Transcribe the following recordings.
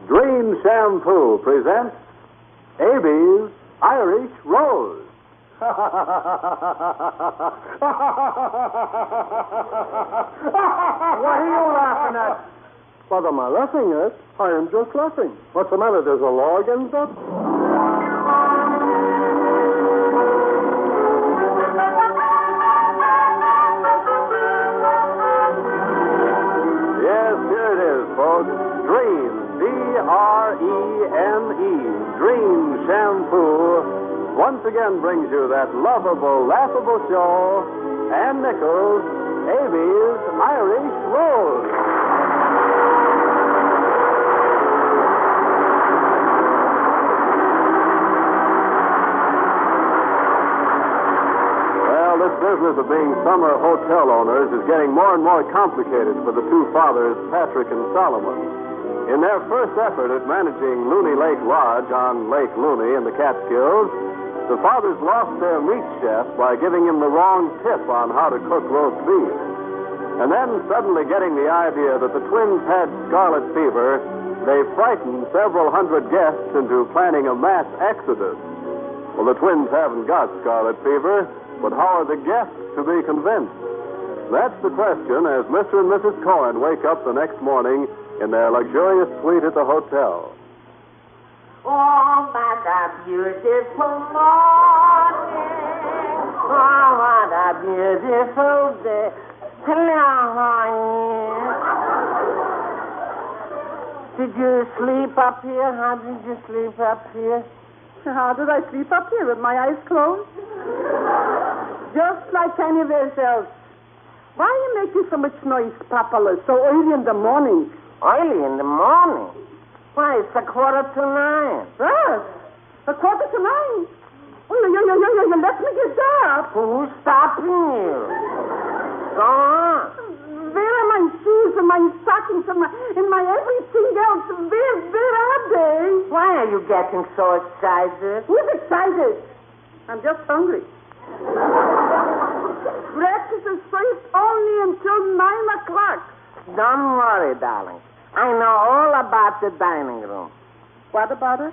Dream Shampoo presents Abie's Irish Rose. What are you laughing at? What am I laughing at? I am just laughing. What's the matter? There's a law against that? Yes, here it is, folks. Dream, D-R-E-M-E, Dream Shampoo, once again brings you that lovable, laughable show, Ann Nichols, Abie's Irish Rose. Well, this business of being summer hotel owners is getting more and more complicated for the two fathers, Patrick and Solomon. In their first effort at managing Looney Lake Lodge on Lake Looney in the Catskills, the fathers lost their meat chef by giving him the wrong tip on how to cook roast beef. And then, suddenly getting the idea that the twins had scarlet fever, they frightened several hundred guests into planning a mass exodus. Well, the twins haven't got scarlet fever, but how are the guests to be convinced? That's the question as Mr. and Mrs. Cohen wake up the next morning in their luxurious suite at the hotel. Oh, what a beautiful morning. Oh, what a beautiful day. Hello, honey. Did you sleep up here? How did you sleep up here? How did I sleep up here with my eyes closed? Just like anywhere else. Why are you making so much noise, Papa, so early in the morning? Early in the morning? Why, it's 8:45. Yes, 8:45. Oh, you let me get up. Who's stopping you? Go on. Where are my shoes and my stockings and my everything else? Where are they? Why are you getting so excited? Who's excited? I'm just hungry. Breakfast is served only until 9 o'clock. Don't worry, darling. I know all about the dining room. What about it?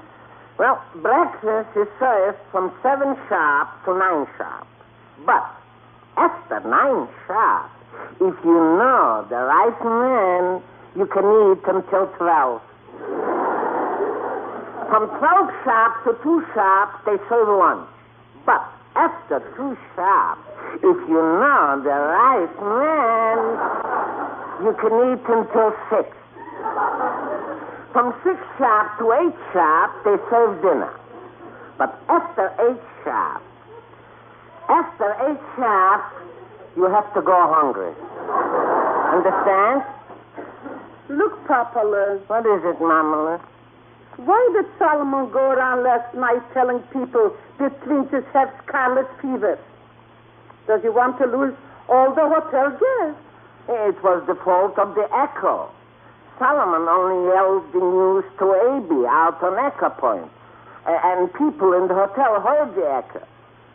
Well, breakfast is served from 7 sharp to 9 sharp. But after 9 sharp, if you know the right man, you can eat until 12. From 12 sharp to 2 sharp, they serve lunch. But after 2 sharp, if you know the right man, you can eat until 6. From 6 sharp to 8 sharp, they serve dinner. But after 8 sharp, you have to go hungry. Understand? Look, Papa, What is it, Mama? why did Solomon go around last night telling people the twins have scarlet fever? Does he want to lose all the hotel guests? It was the fault of the echo. Solomon only yelled the news to Abie out on Echo Point. And people in the hotel heard the echo.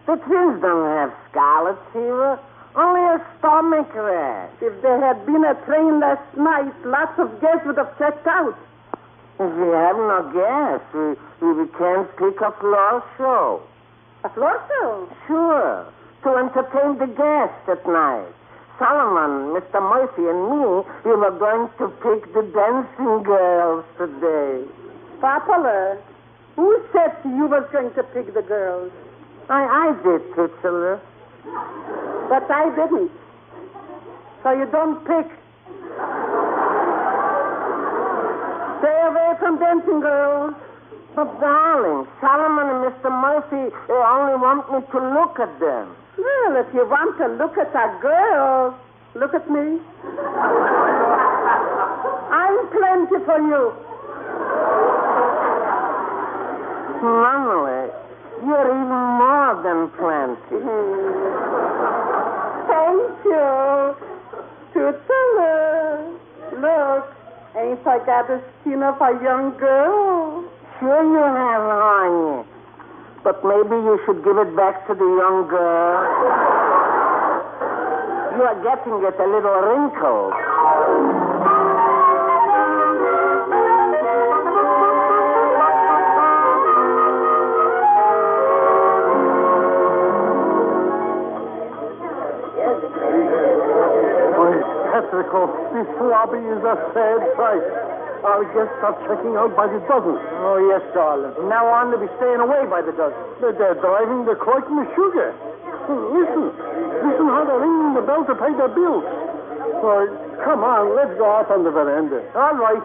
The twins don't have scarlet fever, only a stomach rash. If there had been a train last night, lots of guests would have checked out. If we have no guests, we can't pick a floor show. A floor show? Sure, to entertain the guests at night. Solomon, Mr. Murphy, and me, we were going to pick the dancing girls today. Papa, who said you was going to pick the girls? I did, Titular. But I didn't. So you don't pick. Stay away from dancing girls. But, darling, Solomon and Mr. Murphy only want me to look at them. Well, if you want to look at a girl, look at me. I'm plenty for you. Mama, you're even more than plenty. Thank you. Tutala. Look, ain't I got the skin of a young girl? Sure you have, honey. But maybe you should give it back to the young girl. You are getting it a little wrinkled. This lobby is a sad sight. Our guests are checking out by the dozen. Oh, yes, darling. From now on, they'll be staying away by the dozen. They're driving the cloak and the sugar. Listen how they're ringing the bell to pay their bills. Oh, come on, let's go out on the veranda. All right.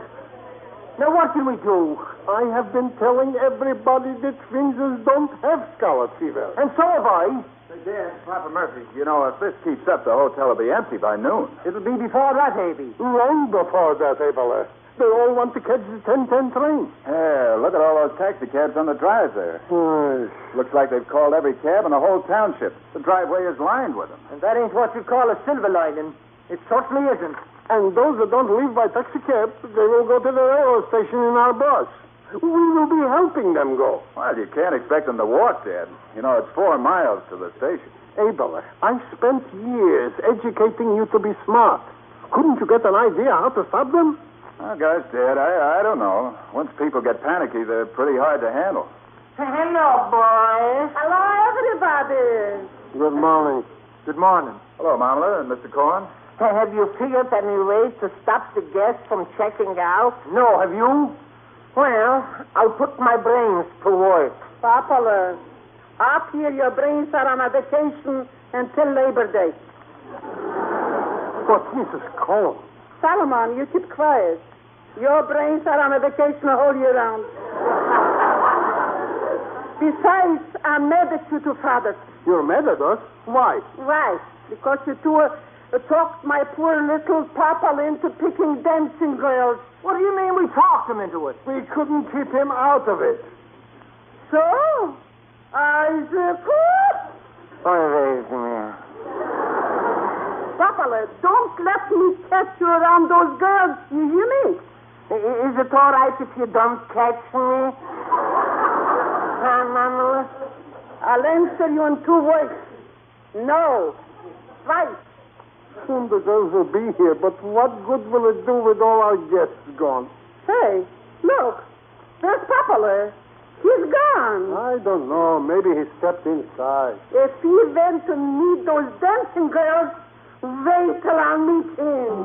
Now, what can we do? I have been telling everybody that Windsors don't have scarlet fever. And so have I. Dad, Papa Murphy, you know, if this keeps up, the hotel will be empty by noon. It'll be before that, Abie. Long before that, Abel. They all want to catch the 10:10 train. Yeah, look at all those taxi cabs on the drive there. Looks like they've called every cab in the whole township. The driveway is lined with them. And that ain't what you call a silver lining. It certainly isn't. And those that don't leave by taxi cab, they will go to the railroad station in our bus. We will be helping them go. Well, you can't expect them to walk, Dad. You know, it's 4 miles to the station. Abel, I spent years educating you to be smart. Couldn't you get an idea how to stop them? Well, gosh, Dad, I don't know. Once people get panicky, they're pretty hard to handle. Hello, boys. Hello, everybody. Good morning. Good morning. Hello, Mamla and Mr. Corn. Have you figured any way to stop the guests from checking out? No, have you? Well, I'll put my brains to work. Papa, up here your brains are on a vacation until Labor Day. But Mrs. Cole. Solomon, you keep quiet. Your brains are on a vacation a whole year round. Besides, I'm mad at you two fathers. You're mad at us? Why? Right, because you two talked my poor little papa into picking dancing girls. What do you mean we talked him into it? We couldn't keep him out of it. So, Isaac, Papa, don't let me catch you around those girls. You hear me? Is it all right if you don't catch me? Mama? I'll answer you in 2 words. No. Right. Soon the girls will be here, but what good will it do with all our guests gone? Hey, look. There's Papa. He's gone. I don't know. Maybe he stepped inside. If he went to meet those dancing girls, wait till I meet him.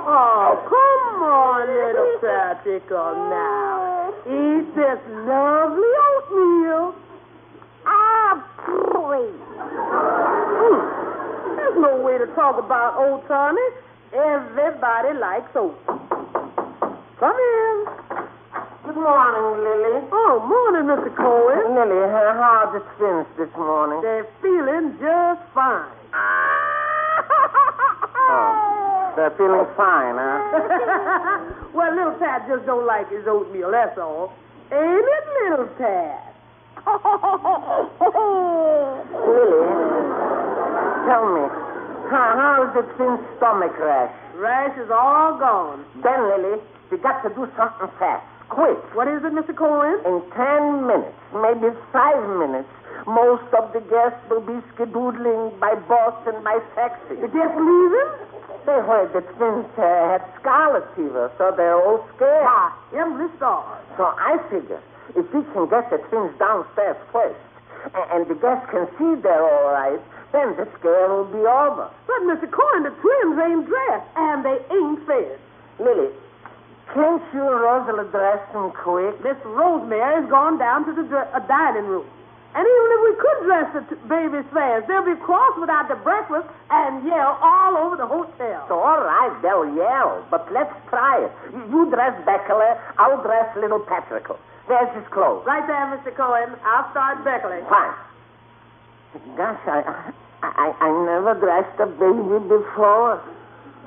Oh, come on, little practical now. Eat this lovely oatmeal. There's no way to talk about oats, honey. Everybody likes oats. Come in. Good morning, Lily. Oh, morning, Mr. Cohen. Lily, how are the twins this morning? They're feeling just fine. They're feeling fine, huh? Well, little Tad just don't like his oatmeal, that's all. Ain't it, little Tad? Lily, tell me, how's the twins' stomach rash? Rash is all gone. Then, Lily, we got to do something fast. Quick. What is it, Mr. Cohen? In 10 minutes, maybe 5 minutes, most of the guests will be skedoodling by bus and by taxi. You just leave him? They heard the twins had scarlet fever, so they're all scared. Heavenly stars. So I figure if we can get the twins downstairs first, and the guests can see they're all right, then the scare will be over. But, Mr. Cohen, the twins ain't dressed, and they ain't fed. Lily, can't you Rosalind dress them quick? Miss Rosemary's gone down to the dining room. And even if we could dress the babies fast, they'll be cross without the breakfast and yell all over the hotel. So, all right, they'll yell, but let's try it. You dress Beckeler, I'll dress little Patrickle. There's his clothes. Right there, Mr. Cohen. I'll start Beckley. Fine. Gosh, I never dressed a baby before.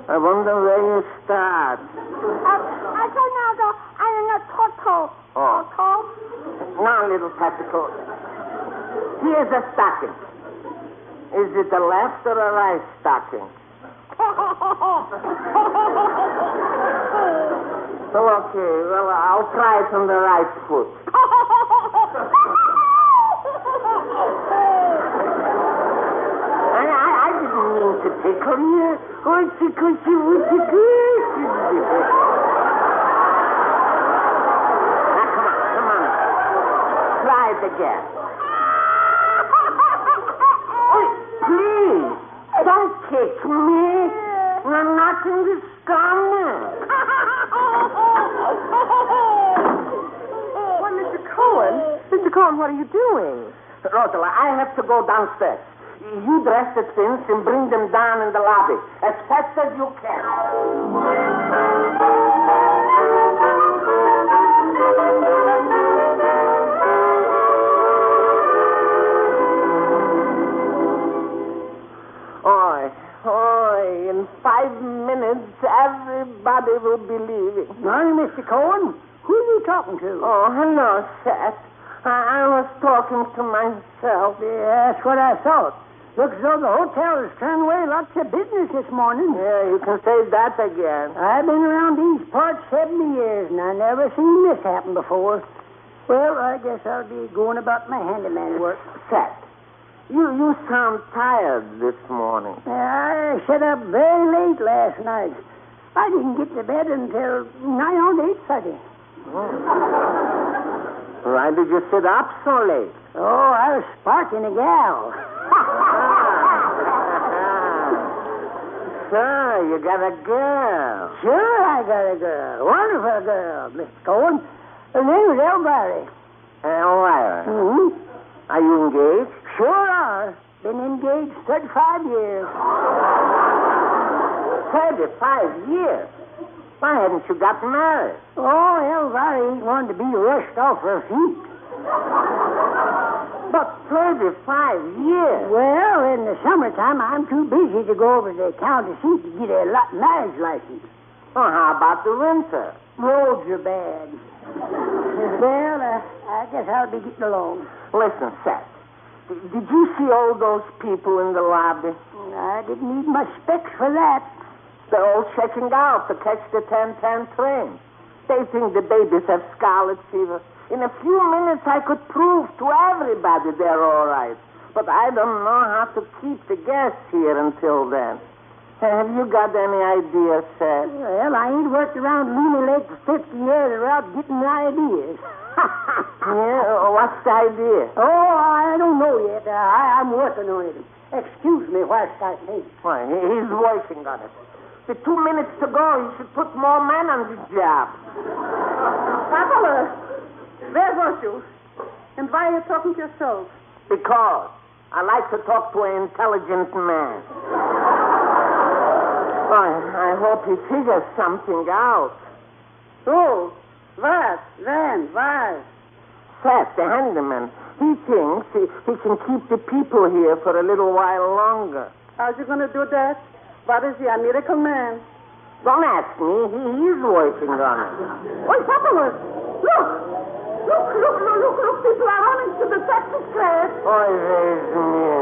I wonder where you start. I don't know, though. I'm a toto. Oh. Now, little Patrickle, here's a stocking. Is it a left or a right stocking? Okay, well, I'll try it on the right foot. I didn't mean to tickle you. Hoochie coochie woochie coochie. come on. Try it again. Oh, please, don't kick me. I'm not in the stomach. Well, Mr. Cohen, what are you doing? Rosala, I have to go downstairs. You dress the things and bring them down in the lobby as fast as you can. Oi, in 5 minutes, everybody will be leaving. Morning, Mr. Cohen. Who are you talking to? Oh, hello, Seth. I was talking to myself. Yeah, that's what I thought. Looks as though the hotel has turned away lots of business this morning. Yeah, you can say that again. I've been around these parts 70 years, and I never seen this happen before. Well, I guess I'll be going about my handyman work. Seth, you sound tired this morning. I sat up very late last night. I didn't get to bed until nigh on 8:30. Why did you sit up so late? Oh, I was sparking a gal. So, you got a girl. Sure, I got a girl. Wonderful girl, Mr. Cohen. Her name is Elvira. Elvira? Mm-hmm. Are you engaged? Sure are. Been engaged 35 years. 35 years? Why hadn't you got married? Oh, Elvira ain't one to be rushed off her feet. But 35 years? Well, in the summertime, I'm too busy to go over to the county seat to get a marriage license. Well, how about the winter? Roads are bad. Well, I guess I'll be getting along. Listen, Seth, did you see all those people in the lobby? I didn't need my specs for that. They're all checking out to catch the 10:10 train. They think the babies have scarlet fever. In a few minutes, I could prove to everybody they're all right. But I don't know how to keep the guests here until then. Have you got any idea, Seth? Well, I ain't worked around Looney Lake for 50 years without getting ideas. Yeah, what's the idea? Oh, I don't know yet. I'm working on it. Excuse me whilst I think. Why, he's working on it. With 2 minutes to go, he should put more men on the job. Papa, where was you? And why are you talking to yourself? Because I like to talk to an intelligent man. I hope he figures something out. Oh, what? Then, why? Seth, the handyman, he thinks he can keep the people here for a little while longer. How's you going to do that? What is he, a miracle man? Don't ask me. He's working on it. Oh, Papa, look! Look, people are running to the taxi cab. Oh, there's me.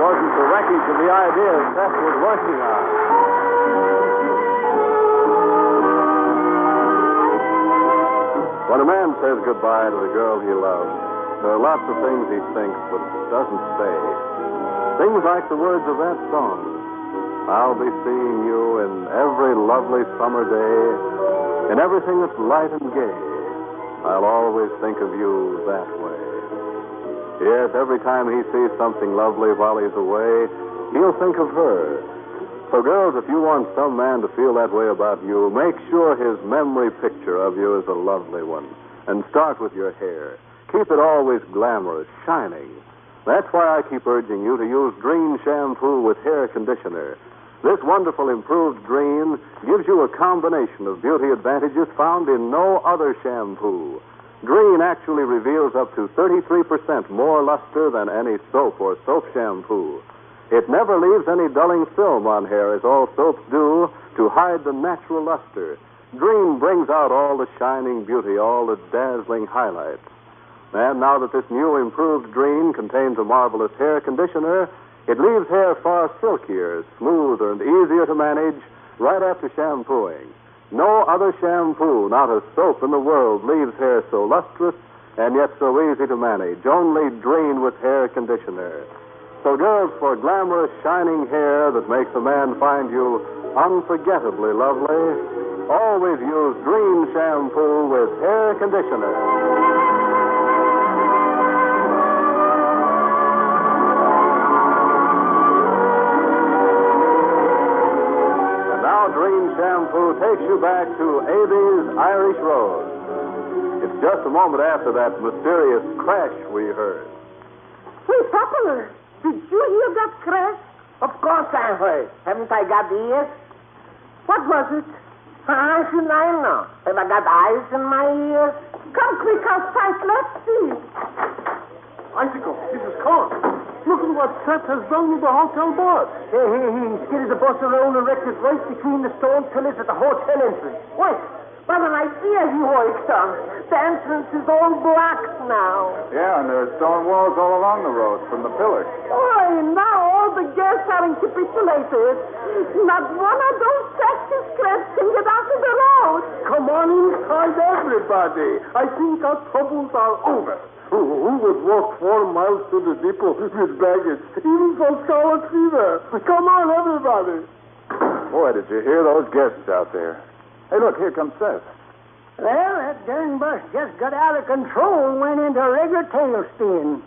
Wasn't the wreckage of the ideas Seth was working on. When a man says goodbye to the girl he loves, there are lots of things he thinks but doesn't say. Things like the words of that song. I'll be seeing you in every lovely summer day, in everything that's light and gay. I'll always think of you that way. Yes, every time he sees something lovely while he's away, he'll think of her. So, girls, if you want some man to feel that way about you, make sure his memory picture of you is a lovely one. And start with your hair. Keep it always glamorous, shining. That's why I keep urging you to use Green shampoo with hair conditioner. This wonderful improved Green gives you a combination of beauty advantages found in no other shampoo. Green actually reveals up to 33% more luster than any soap or soap shampoo. It never leaves any dulling film on hair, as all soaps do, to hide the natural luster. Green brings out all the shining beauty, all the dazzling highlights. And now that this new improved Green contains a marvelous hair conditioner, it leaves hair far silkier, smoother, and easier to manage, right after shampooing. No other shampoo, not a soap in the world, leaves hair so lustrous and yet so easy to manage. Only Dreen with hair conditioner. So, girls, for glamorous, shining hair that makes a man find you unforgettably lovely, always use Dreen shampoo with hair conditioner. Dreen shampoo takes you back to Abie's Irish Rose. It's just a moment after that mysterious crash we heard. Hey, Papa, did you hear that crash? Of course I heard. Haven't I got ears? What was it? How should I know? Have I got eyes in my ears? Come quick outside, let's see. Icicle, this is Con. Look at what Seth has done with the hotel boss. He skidded the bus around and wrecked it right between the stone pillars at the hotel entrance. Wait, what an idea you worked on. The entrance is all blocked now. Yeah, and there are stone walls all along the road from the pillars. Oh, now all the guests are capitulated. Not one of those taxi scraps can get out of the road. Come on inside, everybody. I think our troubles are over. Who would walk 4 miles to the depot with baggage, even for scarlet fever? Come on, everybody. Boy, did you hear those guests out there? Hey, look, here comes Seth. Well, that darn bus just got out of control and went into a regular tailspin.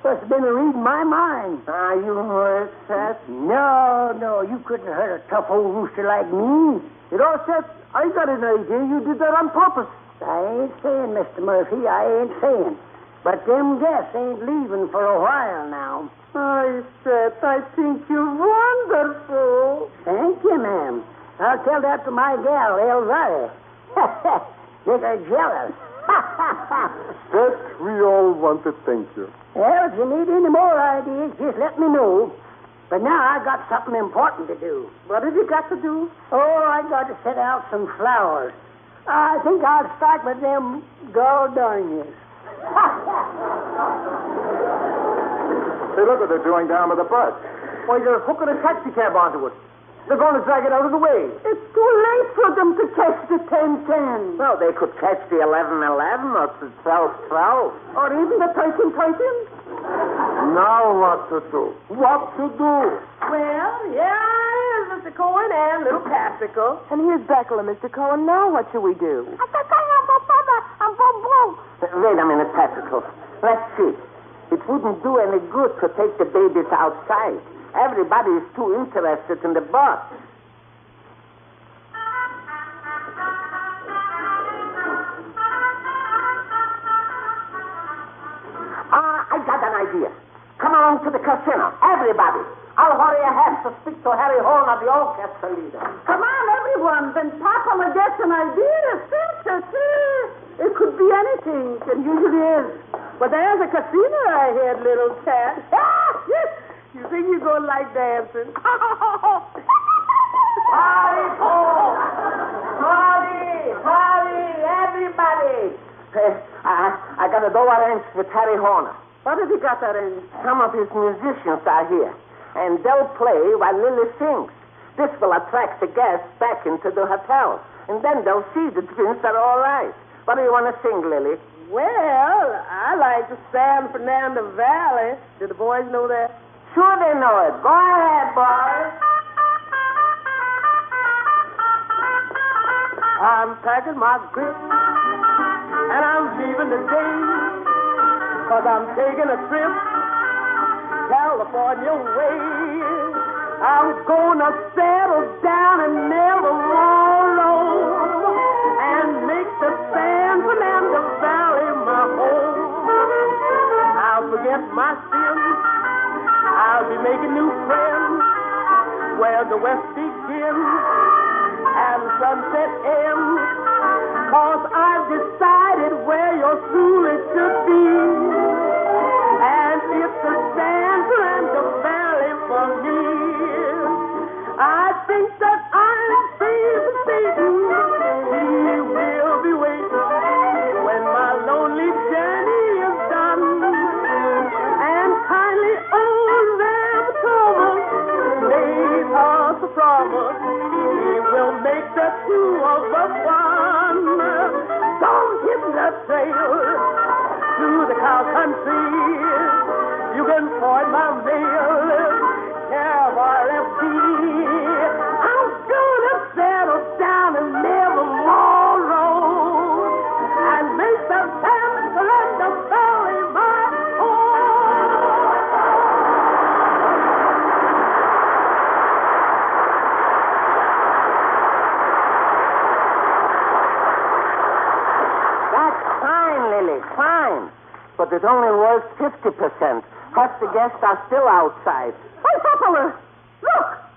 Must have been reading my mind. Are you hurt, Seth? No, you couldn't hurt a tough old rooster like me. You know, Seth, I got an idea. You did that on purpose. I ain't saying, Mr. Murphy, I ain't saying. But them guests ain't leaving for a while now. I said, I think you're wonderful. Thank you, ma'am. I'll tell that to my gal, Elvira. Make her jealous. Seth, we all want to thank you. Well, if you need any more ideas, just let me know. But now I got something important to do. What have you got to do? Oh, I got to set out some flowers. I think I'll start with them gardenias. Hey, look what they're doing down by the bus. Why, they're hooking a taxi cab onto it. They're going to drag it out of the way. It's too late for them to catch the 10-10. Well, they could catch the 11-11 or the 12-12. Or even the 13-13. Now what to do? What to do? Well, here is Mr. Cohen and little Patrickle. And here's Beckler, Mr. Cohen. Now what shall we do? Wait a minute, Patrickle. Let's see. It wouldn't do any good to take the babies outside. Everybody is too interested in the bus. I got an idea. Come along to the casino, everybody. I'll hurry ahead to speak to Harry Horn, the orchestra leader. Come on, everyone. Then Papa will get an idea. It could be anything. It usually is. But there's a casino I heard, little cat. You think you're going to like dancing? Party, everybody. I got a door arranged with Harry Horner. What have you got arranged? Some of his musicians are here, and they'll play while Lily sings. This will attract the guests back into the hotel, and then they'll see the twins are all right. What do you want to sing, Lily? Well, I like the San Fernando Valley. Do the boys know that? Sure they know it. Go ahead, boys. I'm packing my grip, and I'm leaving today, 'cause I'm taking a trip California way. I'm gonna settle down and never roll and make the San Fernando Valley my home. I'll forget my sins. I'll be making new friends where the west begins and sunset ends, 'cause I've decided where your truly should be, and it's the San Fernando Valley for me. I think that I'm free from Satan. He will be waiting when my lonely journey is done, and kindly old them troubles, made us a promise. two of the fun. Don't hit the trail to the cow country. You can find my mail. KRFD. I'm gonna settle down and never more road and make the Panther and the Valley my home. That's fine, Lily, fine. But it only works 50%. Half the guests are still outside. Hey, Papa,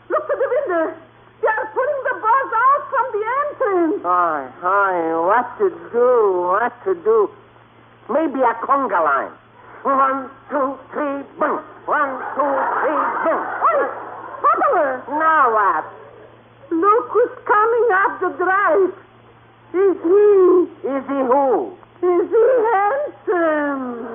look to the window. They are putting the bus out from the entrance. What to do? Maybe a conga line. 1, 2, 3, boom. 1, 2, 3, boom. Hey, Papa, Now what? look who's coming up the drive. Is he? Is he who? Is he handsome?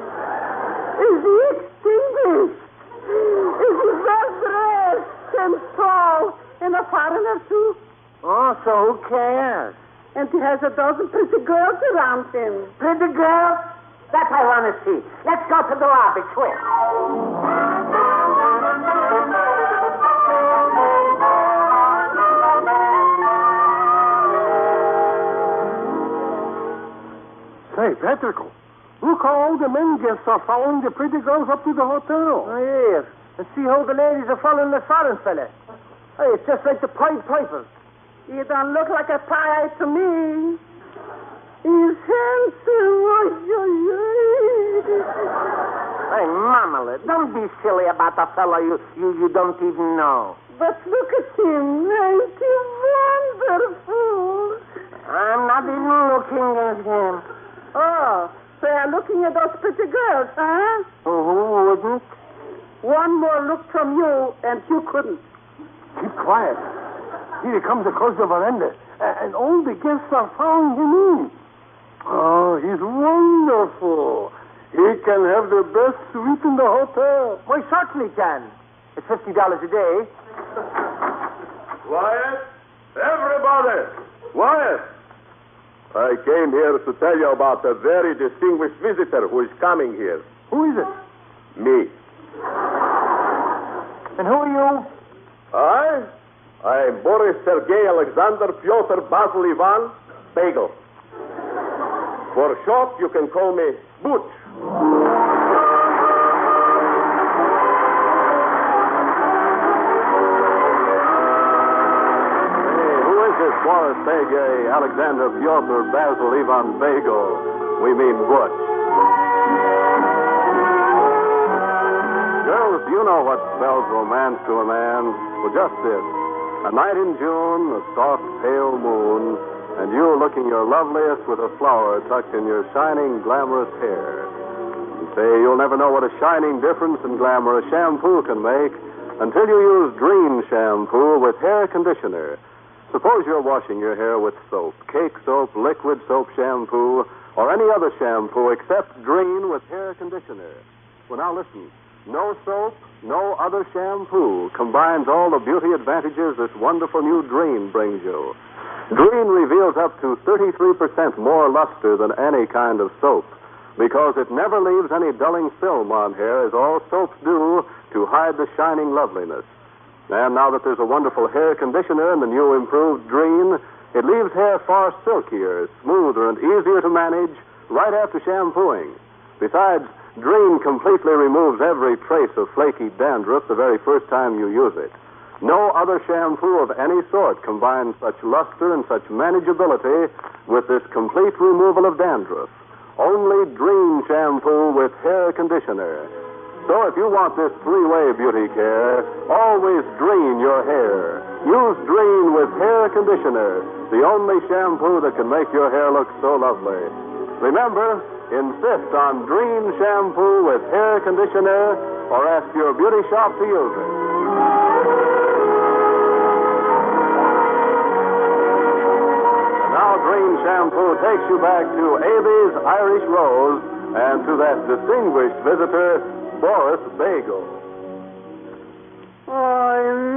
Is he extinguished? Is he well dressed and tall and a foreigner too? Oh, so who cares? And he has a dozen pretty girls around him. Pretty girl? That I want to see. Let's go to the lobby, quick. Say, Patrick, look how all the men guests are following the pretty girls up to the hotel. Oh, yes. And see how the ladies are following the foreign fella. Hey, it's just like the Pied Piper. He don't look like a pie to me. He's handsome. Hey, Mama, don't be silly about a fellow you don't even know. But look at him. Ain't he wonderful? I'm not even looking at him. Oh, they are looking at those pretty girls, huh? Who wouldn't? One more look from you, and you couldn't. Keep quiet. Here he comes across the veranda, and all the guests are following him in. Oh, he's wonderful. He can have the best suite in the hotel. Why, certainly can. It's $50 a day. Quiet! Everybody! Quiet! I came here to tell you about a very distinguished visitor who is coming here. Who is it? Me. And who are you? I'm Boris Sergei Alexander Pyotr Basil Ivan Bagel. For short, you can call me Butch. Boris Sergei Alexander Pyotr Basil Ivan Bagel. We mean Butch. Girls, you know what spells romance to a man? Well, just this. A night in June, a soft, pale moon, and you looking your loveliest with a flower tucked in your shining, glamorous hair. You say you'll never know what a shining difference in glamour a shampoo can make until you use Dream shampoo with hair conditioner. Suppose you're washing your hair with soap, cake soap, liquid soap shampoo, or any other shampoo except Dream with hair conditioner. Well, now listen. No soap, no other shampoo combines all the beauty advantages this wonderful new Dream brings you. Dream reveals up to 33% more luster than any kind of soap because it never leaves any dulling film on hair as all soaps do to hide the shining loveliness. And now that there's a wonderful hair conditioner in the new improved Dream, it leaves hair far silkier, smoother, and easier to manage right after shampooing. Besides, Dream completely removes every trace of flaky dandruff the very first time you use it. No other shampoo of any sort combines such luster and such manageability with this complete removal of dandruff. Only Dream shampoo with hair conditioner. So if you want this three-way beauty care, always Dream your hair. Use Dream with hair conditioner, the only shampoo that can make your hair look so lovely. Remember, insist on Dream shampoo with hair conditioner or ask your beauty shop to use it. And now Dream shampoo takes you back to Abie's Irish Rose and to that distinguished visitor, Boris Bagel. Oh,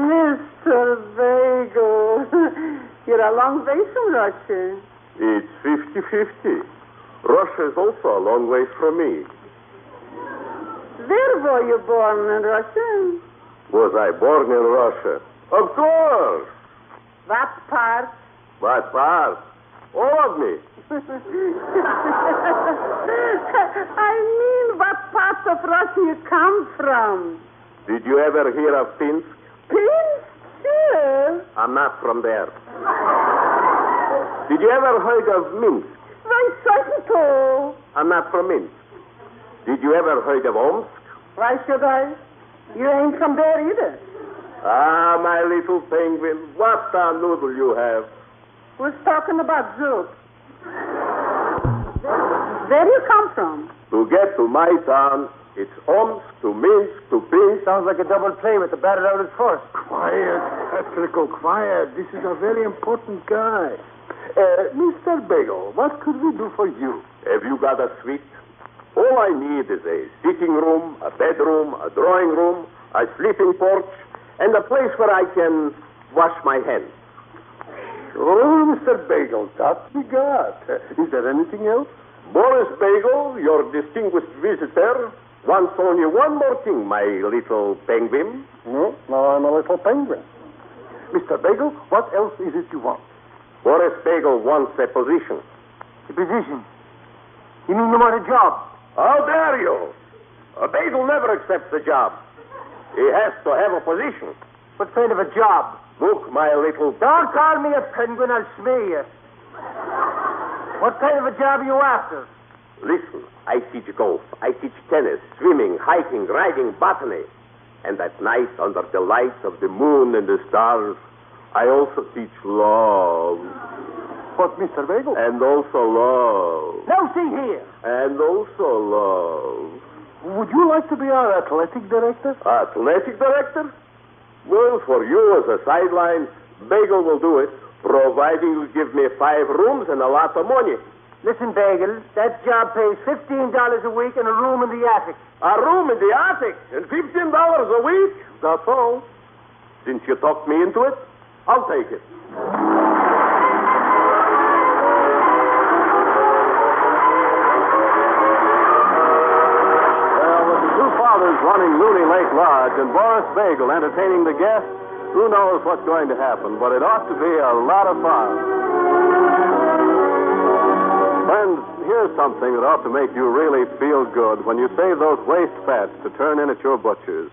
Mr. Bagel. You're a long way from Russia. It's 50-50. Russia is also a long way from me. Where were you born in Russia? Was I born in Russia? Of course. What part? What part? All of me. I mean, what part of Russia you come from? Did you ever hear of Pinsk? Pinsk? Sure. I'm not from there. Did you ever heard of Minsk? Why, certain to. I'm not from Minsk. Did you ever heard of Omsk? Why should I? You ain't from there either. Ah, my little penguin, what a noodle you have. Who's talking about soup? Where you come from? To get to my town, it's Omsk to Minsk to Pinsk. Sounds like a double play with the batter out at first. Quiet, Patrick, quiet. This is a very important guy. Mr. Bagel, what could we do for you? Have you got a suite? All I need is a sitting room, a bedroom, a drawing room, a sleeping porch, and a place where I can wash my hands. Sure, Mr. Bagel, that we got. Is there anything else? Boris Bagel, your distinguished visitor, wants only one more thing, my little penguin. No, now I'm a little penguin. Mr. Bagel, what else is it you want? Boris Bagel wants a position. A position? You mean you want a job? How dare you? A Bagel never accepts a job. He has to have a position. What kind of a job? Look, my little... Don't call me a penguin, I'll smear you. What kind of a job are you after? Listen, I teach golf, I teach tennis, swimming, hiking, riding, botany. And at night, under the lights of the moon and the stars, I also teach love. What, Mr. Bagel? And also love. Now, see here. And also love. Would you like to be our athletic director? Athletic director? Well, for you as a sideline, Bagel will do it, providing you give me 5 rooms and a lot of money. Listen, Bagel, that job pays $15 a week and a room in the attic. A room in the attic and $15 a week? That's all. Since you talked me into it, I'll take it. Running Looney Lake Lodge and Boris Bagel entertaining the guests, who knows what's going to happen, but it ought to be a lot of fun. Friends, here's something that ought to make you really feel good when you save those waste fats to turn in at your butcher's.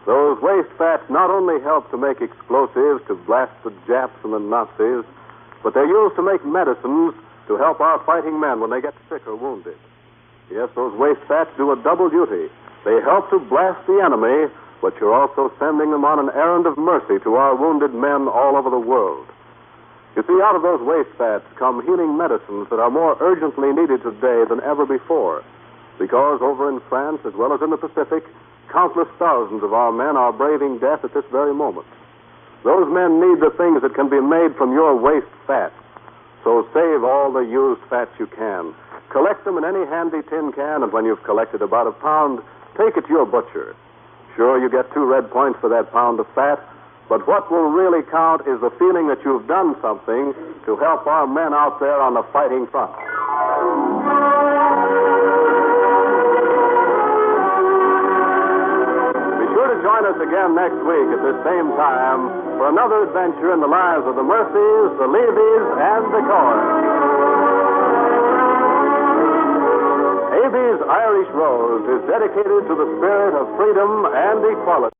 Those waste fats not only help to make explosives to blast the Japs and the Nazis, but they're used to make medicines to help our fighting men when they get sick or wounded. Yes, those waste fats do a double duty. They help to blast the enemy, but you're also sending them on an errand of mercy to our wounded men all over the world. You see, out of those waste fats come healing medicines that are more urgently needed today than ever before, because over in France, as well as in the Pacific, countless thousands of our men are braving death at this very moment. Those men need the things that can be made from your waste fats. So save all the used fats you can. Collect them in any handy tin can, and when you've collected about a pound, take it to your butcher. Sure, you get 2 red points for that pound of fat, but what will really count is the feeling that you've done something to help our men out there on the fighting front. Be sure to join us again next week at this same time for another adventure in the lives of the Murphys, the Levies, and the Cohens. Abie's Irish Rose is dedicated to the spirit of freedom and equality.